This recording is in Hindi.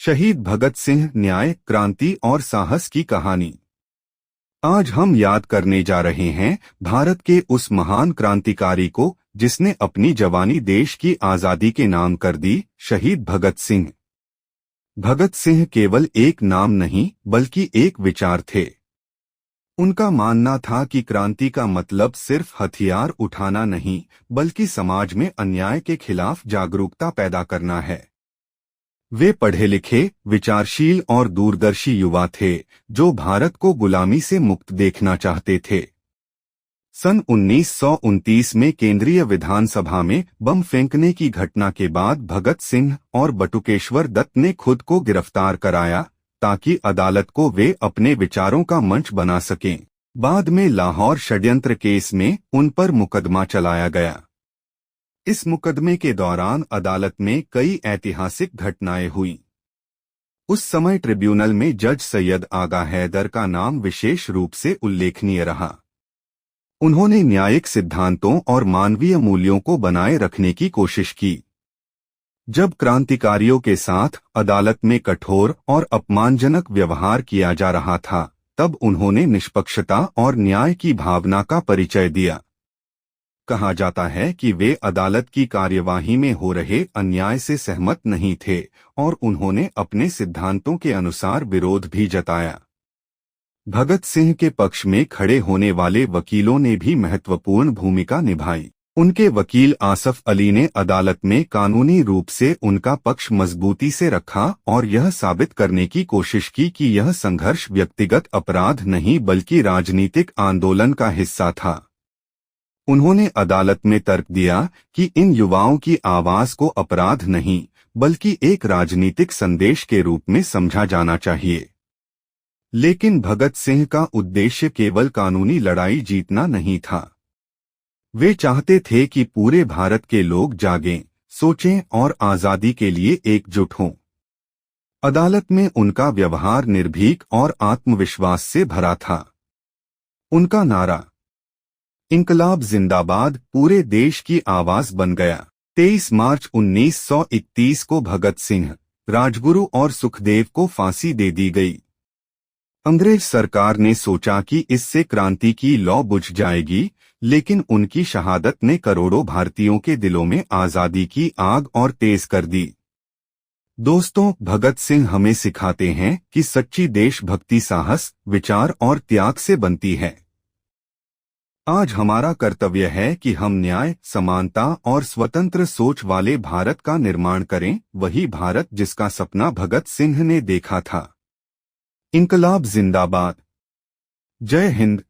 शहीद भगत सिंह, न्याय, क्रांति और साहस की कहानी। आज हम याद करने जा रहे हैं भारत के उस महान क्रांतिकारी को जिसने अपनी जवानी देश की आजादी के नाम कर दी, शहीद भगत सिंह। भगत सिंह केवल एक नाम नहीं बल्कि एक विचार थे। उनका मानना था कि क्रांति का मतलब सिर्फ हथियार उठाना नहीं बल्कि समाज में अन्याय के खिलाफ जागरूकता पैदा करना है। वे पढ़े लिखे, विचारशील और दूरदर्शी युवा थे जो भारत को गुलामी से मुक्त देखना चाहते थे। सन 1929 में केंद्रीय विधानसभा में बम फेंकने की घटना के बाद भगत सिंह और बटुकेश्वर दत्त ने खुद को गिरफ्तार कराया ताकि अदालत को वे अपने विचारों का मंच बना सकें। बाद में लाहौर षड्यंत्र केस में उन पर मुकदमा चलाया गया। इस मुकदमे के दौरान अदालत में कई ऐतिहासिक घटनाएं हुईं। उस समय ट्रिब्यूनल में जज सैयद आगा हैदर का नाम विशेष रूप से उल्लेखनीय रहा। उन्होंने न्यायिक सिद्धांतों और मानवीय मूल्यों को बनाए रखने की कोशिश की। जब क्रांतिकारियों के साथ अदालत में कठोर और अपमानजनक व्यवहार किया जा रहा था, तब उन्होंने निष्पक्षता और न्याय की भावना का परिचय दिया। कहा जाता है कि वे अदालत की कार्यवाही में हो रहे अन्याय से सहमत नहीं थे और उन्होंने अपने सिद्धांतों के अनुसार विरोध भी जताया। भगत सिंह के पक्ष में खड़े होने वाले वकीलों ने भी महत्वपूर्ण भूमिका निभाई। उनके वकील आसफ अली ने अदालत में कानूनी रूप से उनका पक्ष मजबूती से रखा और यह साबित करने की कोशिश की कि यह संघर्ष व्यक्तिगत अपराध नहीं बल्कि राजनीतिक आंदोलन का हिस्सा था। उन्होंने अदालत में तर्क दिया कि इन युवाओं की आवाज को अपराध नहीं बल्कि एक राजनीतिक संदेश के रूप में समझा जाना चाहिए। लेकिन भगत सिंह का उद्देश्य केवल कानूनी लड़ाई जीतना नहीं था। वे चाहते थे कि पूरे भारत के लोग जागें, सोचें और आजादी के लिए एकजुट हों। अदालत में उनका व्यवहार निर्भीक और आत्मविश्वास से भरा था। उनका नारा इंकलाब जिंदाबाद पूरे देश की आवाज बन गया। 23 मार्च 1931 को भगत सिंह, राजगुरु और सुखदेव को फांसी दे दी गई। अंग्रेज सरकार ने सोचा कि इससे क्रांति की लौ बुझ जाएगी, लेकिन उनकी शहादत ने करोड़ों भारतीयों के दिलों में आजादी की आग और तेज कर दी। दोस्तों, भगत सिंह हमें सिखाते हैं कि सच्ची देशभक्ति साहस, विचार और त्याग से बनती है। आज हमारा कर्तव्य है कि हम न्याय, समानता और स्वतंत्र सोच वाले भारत का निर्माण करें, वही भारत जिसका सपना भगत सिंह ने देखा था। इंकलाब जिंदाबाद। जय हिंद।